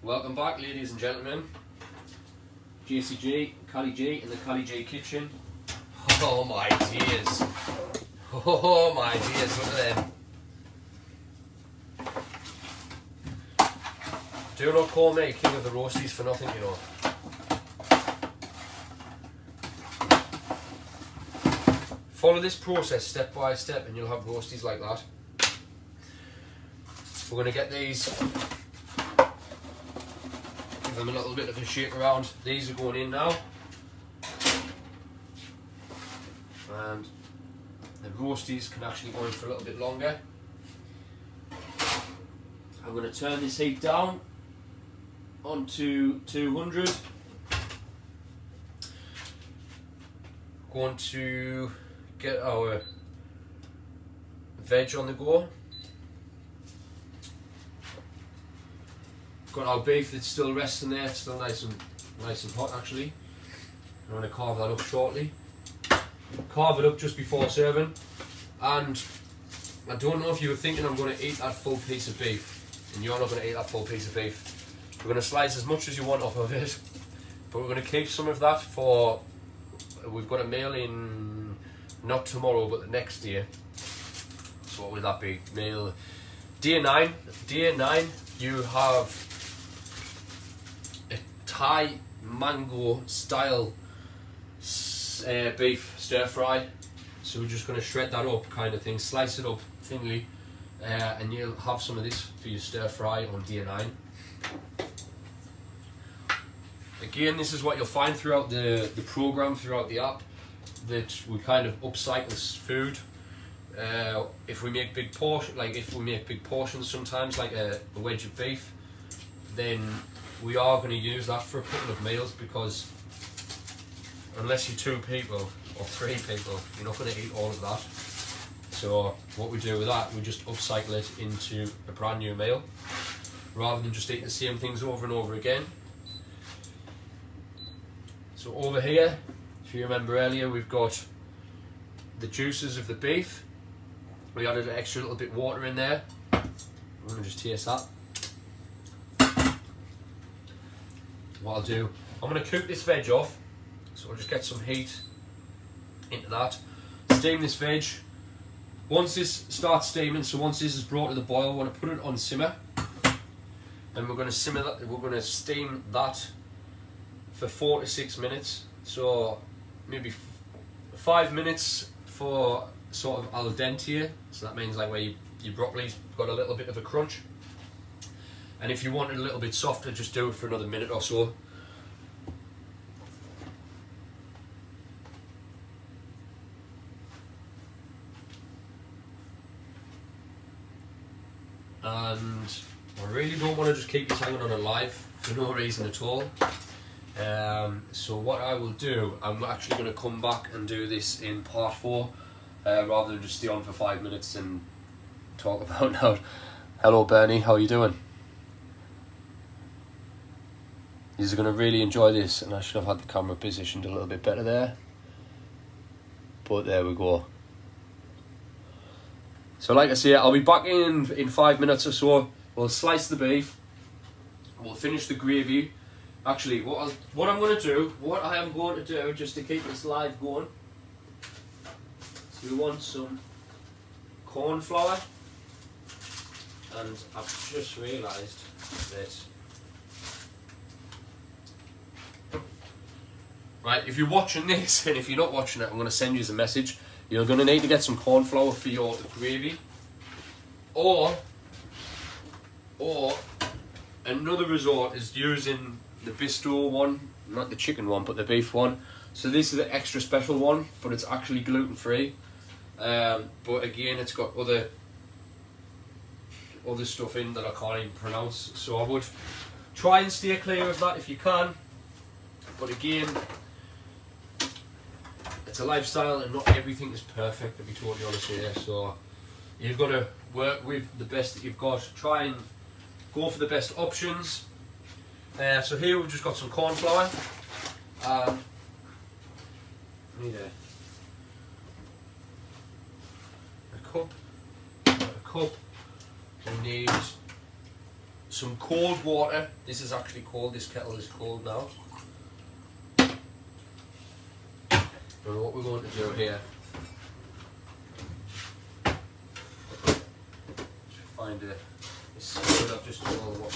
Welcome back, ladies and gentlemen. JCG, Cali G in the Cali G Kitchen. Oh my dears. Oh my dears, look at them. Do not call me king of the roasties for nothing, you know. Follow this process step by step and you'll have roasties like that. We're going to get these, give them a little bit of a shake around. These are going in now. And the roasties can actually go in for a little bit longer. I'm going to turn this heat down onto 200. Going to get our veg on the go. Got our beef that's still resting there, it's still nice and hot actually. I'm going to carve that up shortly. Carve it up just before serving. And I don't know if you were thinking I'm going to eat that full piece of beef, and you're not going to eat that full piece of beef. We're going to slice as much as you want off of it, but we're going to keep some of that for, we've got a meal in, not tomorrow but the next day. So what will that be? Meal day 9. Day 9 you have a Thai mango style beef stir fry. So we're just going to shred that up kind of thing, slice it up thinly, and you'll have some of this for your stir fry on day 9. Again, this is what you'll find throughout the program, throughout the app, that we kind of upcycle food. If we make big portions sometimes, like a wedge of beef, then we are going to use that for a couple of meals, because unless you're 2 people or 3 people, you're not going to eat all of that. So what we do with that, we just upcycle it into a brand new meal, rather than just eating the same things over and over again. So over here, if you remember earlier, we've got the juices of the beef. We added an extra little bit of water in there. I'm going to just taste that. What I'll do, I'm going to cook this veg off. So I'll just get some heat into that. Steam this veg. Once this starts steaming, so once this is brought to the boil, I want to put it on simmer. And we're going to simmer that. We're going to steam that for 4 to 6 minutes. So maybe 5 minutes for sort of al dente. So that means like where your broccoli's got a little bit of a crunch. And if you want it a little bit softer, just do it for another minute or so. And I really don't want to just keep this hanging on alive for no reason at all. So what I will do, I'm actually going to come back and do this in part 4, rather than just stay on for 5 minutes and talk about now. Hello Bernie, how are you doing? You're going to really enjoy this, and I should have had the camera positioned a little bit better there. But there we go. So like I say, I'll be back in 5 minutes or so. We'll slice the beef. We'll finish the gravy. Actually, what I am going to do, just to keep this live going. So we want some corn flour, and I've just realised that. Right, if you're watching this, and if you're not watching it, I'm going to send you a message. You're going to need to get some corn flour for your gravy, or another resort is using the bistro one, not the chicken one, but the beef one. So this is the extra special one, but it's actually gluten free. But again, it's got other stuff in that I can't even pronounce. So I would try and steer clear of that if you can. But again, it's a lifestyle, and not everything is perfect, to be totally honest with you. So you've got to work with the best that you've got. Try and go for the best options. So here we've just got some corn flour. Need a cup. We need some cold water. This is actually cold, this kettle is cold now. And what we're going to do here, find a spoon. I've just done all the water.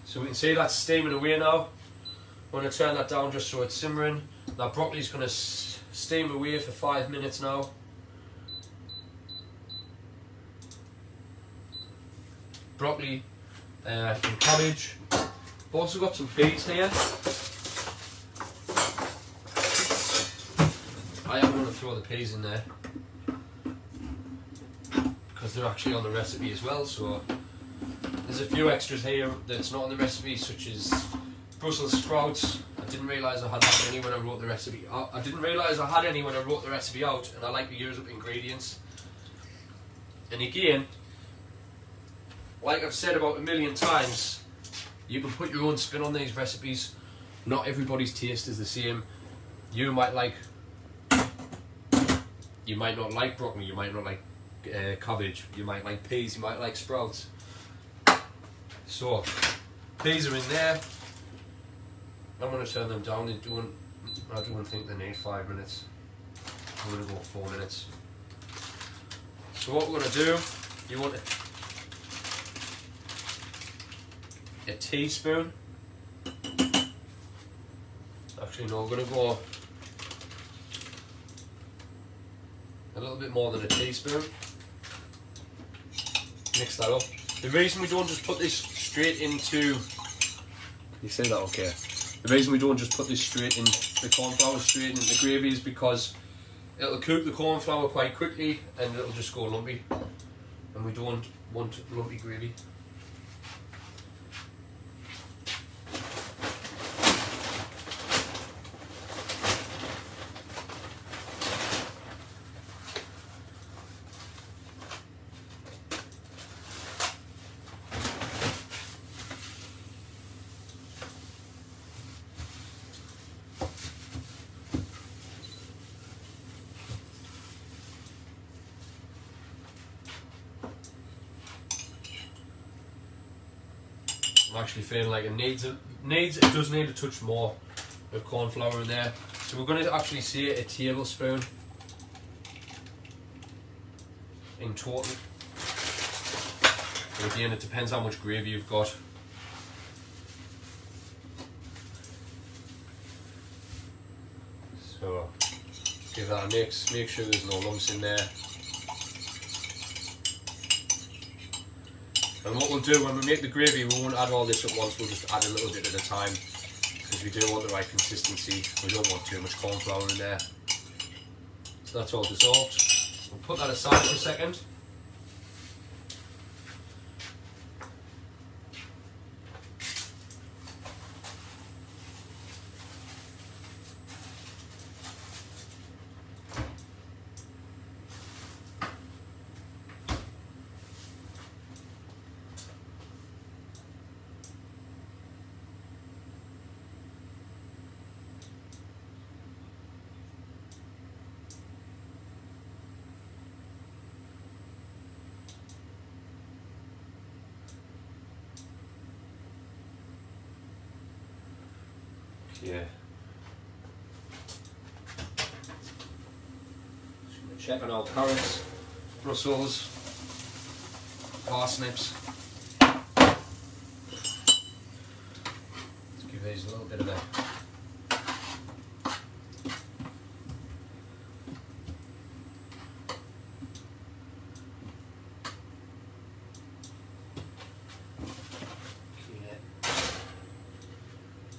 So we can see that's steaming away now. I'm going to turn that down just so it's simmering. That broccoli's going to steam away for 5 minutes now. Broccoli and cabbage. I've also got some peas here. I am going to throw the peas in there because they're actually on the recipe as well. So there's a few extras here that's not on the recipe, such as Brussels sprouts. I didn't realise I had that many when I wrote the recipe. I didn't realise I had any when I wrote the recipe out, and I like to use up ingredients. And again, like I've said about a million times, you can put your own spin on these recipes. Not everybody's taste is the same. You might not like broccoli, you might not like cabbage, you might like peas, you might like sprouts. So, peas are in there. I'm going to turn them down. I don't think they need 5 minutes. I'm going to go 4 minutes. So what we're going to do, you want a teaspoon. Actually no, we're going to go a little bit more than a teaspoon. Mix that up. The reason we don't just put this straight into... Can you say that okay? The reason we don't just put this straight in the cornflour, straight into the gravy, is because it'll cook the cornflour quite quickly and it'll just go lumpy. And we don't want lumpy gravy. I'm actually feeling like it does need a touch more of corn flour in there. So we're going to actually say a tablespoon in total. And again, it depends how much gravy you've got. So give that a mix, make sure there's no lumps in there. And what we'll do when we make the gravy, we won't add all this at once, we'll just add a little bit at a time, because we do want the right consistency. We don't want too much corn flour in there. So that's all dissolved. We'll put that aside for a second. Yeah. Just going to check on our carrots, Brussels, parsnips. Let's give these a little bit of a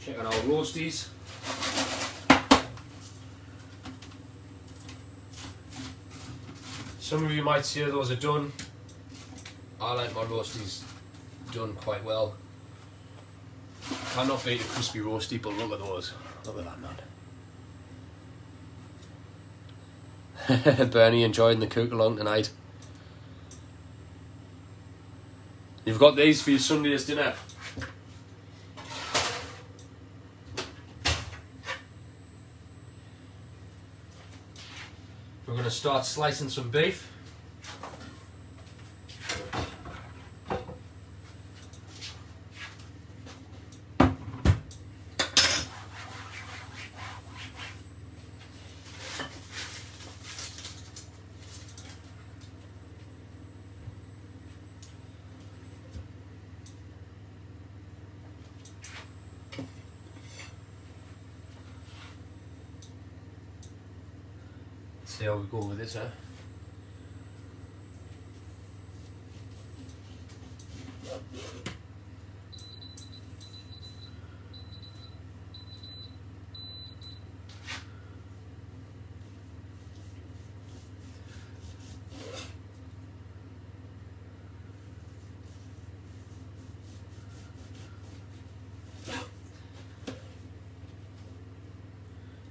check on our roasties. Some of you might say those are done. I like my roasties done quite well. Cannot beat a crispy roastie, but look at those. Look at that, man. Bernie enjoying the cook along tonight. You've got these for your Sunday's dinner. We're going to start slicing some beef. See how we go with this, huh?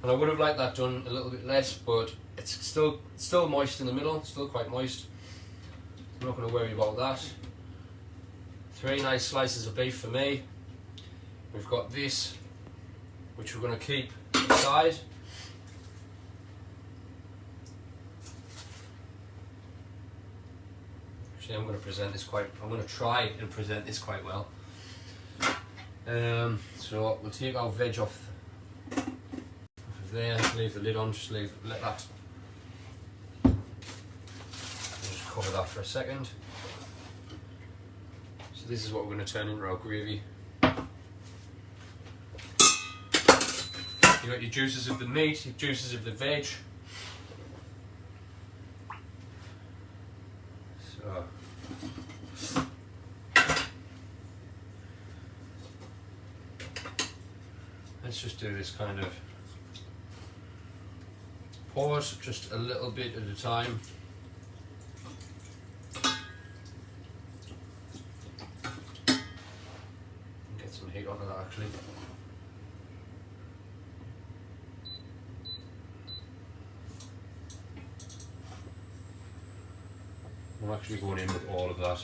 And I would have liked that done a little bit less, but it's still moist in the middle, still quite moist. I'm not going to worry about that. 3 nice slices of beef for me. We've got this, which we're going to keep aside. Actually, I'm going to try and present this quite well. So we'll take our veg off there, leave the lid on, let that, just cover that for a second. So this is what we're going to turn into our gravy. You got your juices of the meat, your juices of the veg. So let's just do this kind of pause, just a little bit at a time. Get some heat onto that actually. I'm actually going in with all of that.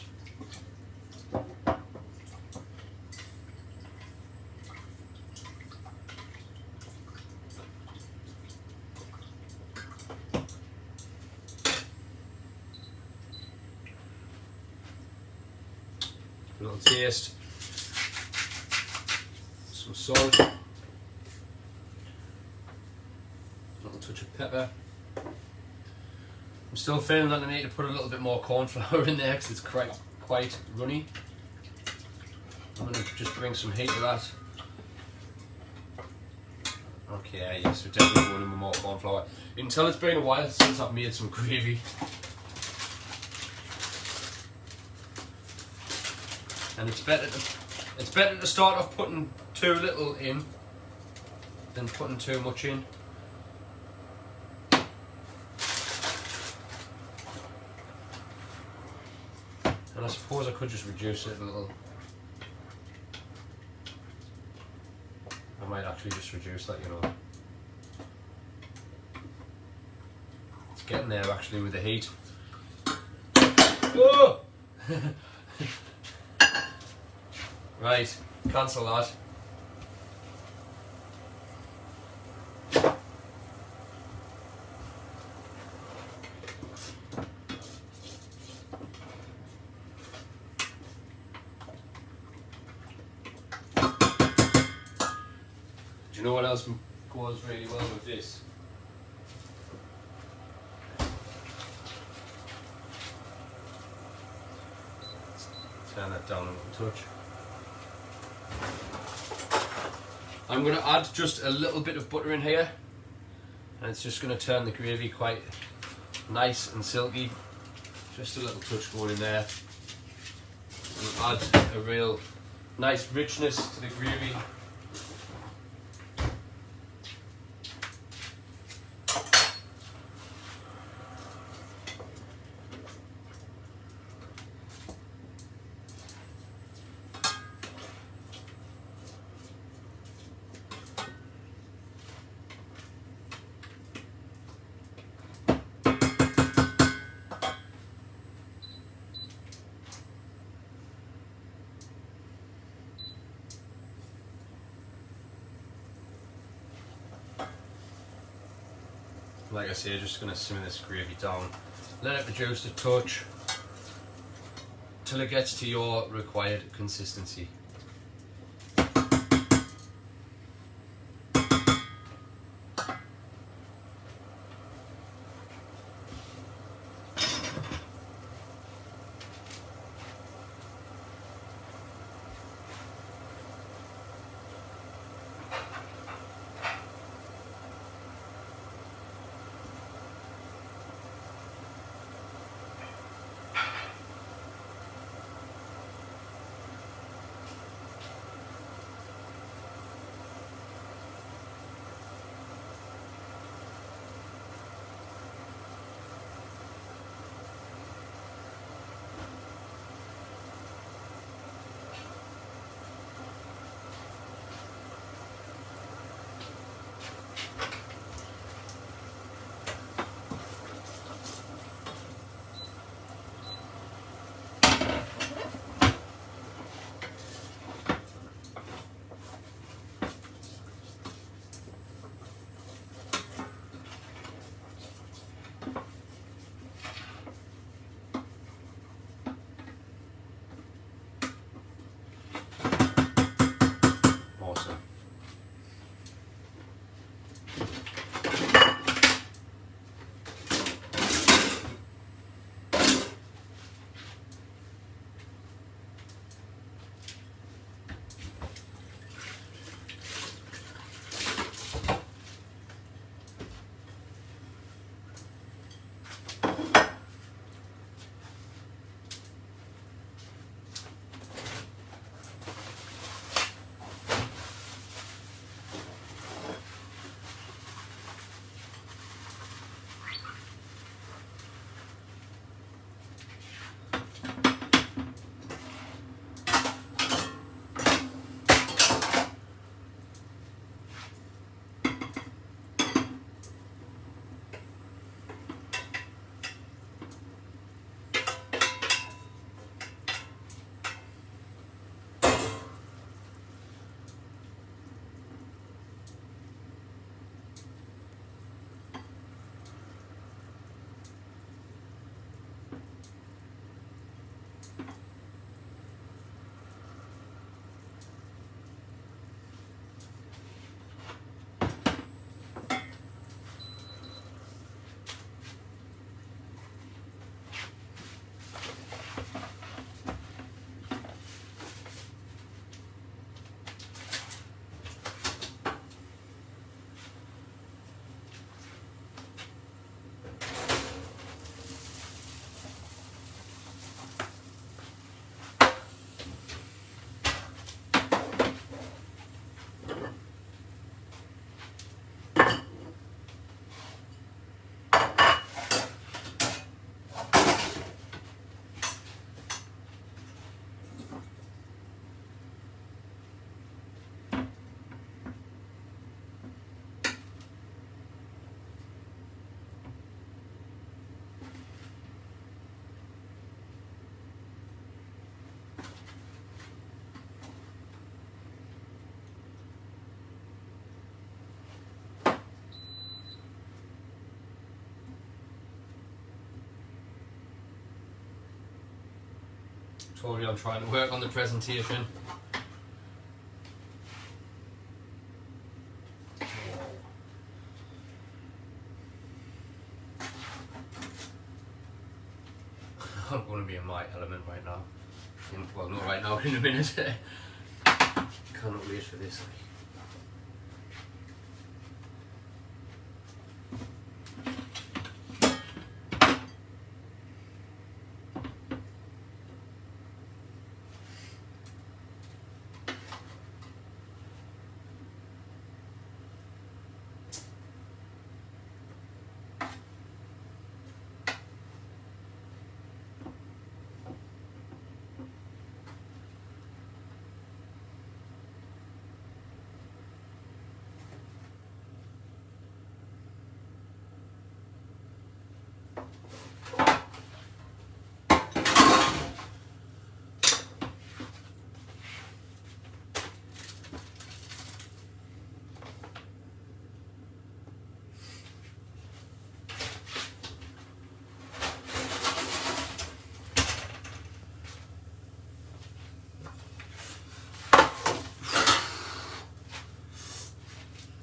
A little taste, some salt, a little touch of pepper. I'm still feeling that I need to put a little bit more corn flour in there because it's quite runny. I'm going to just bring some heat to that. Okay, yes, we're definitely going in with more corn flour. You can tell it's been a while since I've made some gravy. And it's better to start off putting too little in than putting too much in. And I suppose I could just reduce it a little. I might actually just reduce that, you know. It's getting there actually with the heat. Oh! Right, cancel that. Do you know what else goes really well with this? Turn that down a little touch. I'm going to add just a little bit of butter in here, and it's just going to turn the gravy quite nice and silky. Just a little touch going in there, and add a real nice richness to the gravy. like I say, just going to simmer this gravy down, let it reduce a touch till it gets to your required consistency. Awesome. Told you I'm trying to work on the presentation. I'm going to be in my element right now. Well, not right now, in a minute. Cannot wait for this.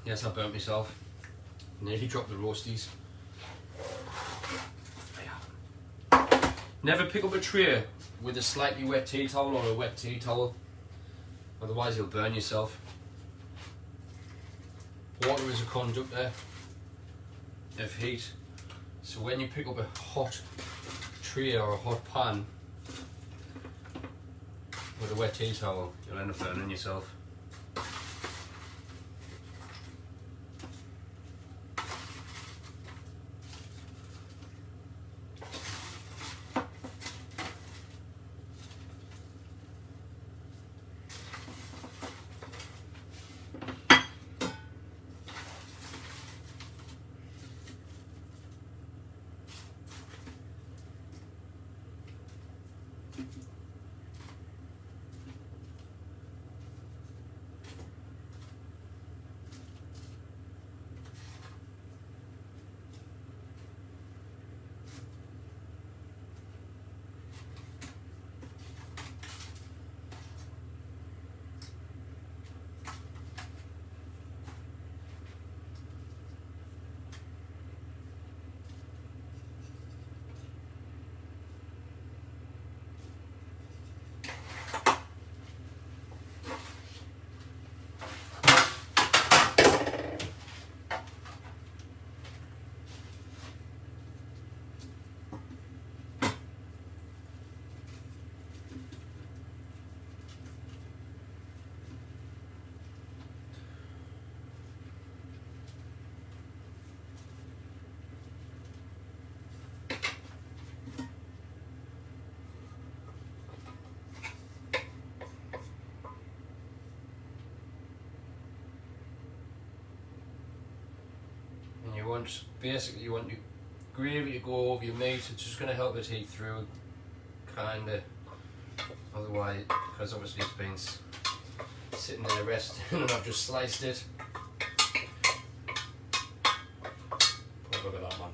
Yes, I burnt myself. Nearly dropped the roasties. Never pick up a tray with a slightly wet tea towel or a wet tea towel, otherwise you'll burn yourself. Water is a conductor of heat, so when you pick up a hot tray or a hot pan with a wet tea towel, you'll end up burning yourself. Basically you want your gravy to go over your meat. It's just going to help it heat through, kinda. Otherwise, because obviously it's been sitting there resting and I've just sliced it. Oh, look at that one.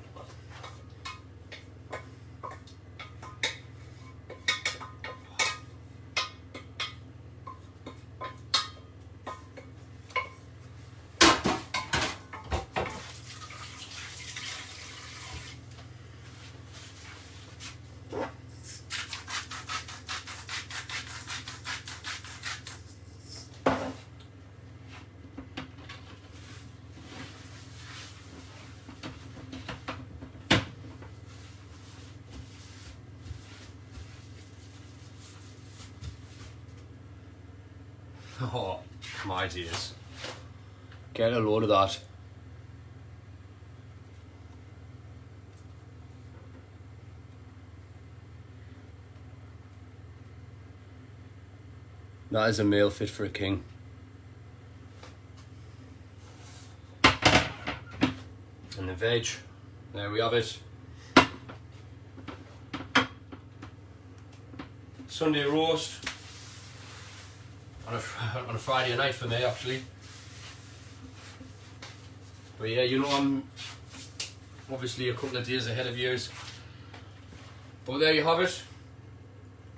Oh, my dears. Get a load of that. That is a meal fit for a king. And the veg, there we have it. Sunday roast. On a Friday night for me, actually. But yeah, you know, I'm obviously a couple of days ahead of yours. But there you have it.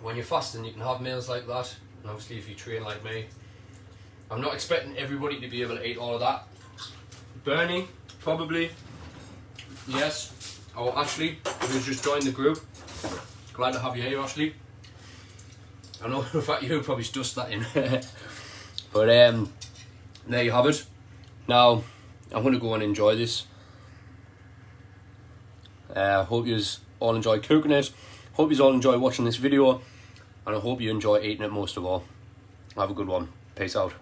When you're fasting, you can have meals like that. And obviously if you train like me, I'm not expecting everybody to be able to eat all of that. Bernie, probably. Yes. Oh, Ashley, who's just joined the group. Glad to have you here, Ashley. I know for a fact you probably dust that in. But there you have it. Now I'm going to go and enjoy this. Hope you all enjoy cooking it. Hope you all enjoy watching this video. And I hope you enjoy eating it most of all. Have a good one. Peace out.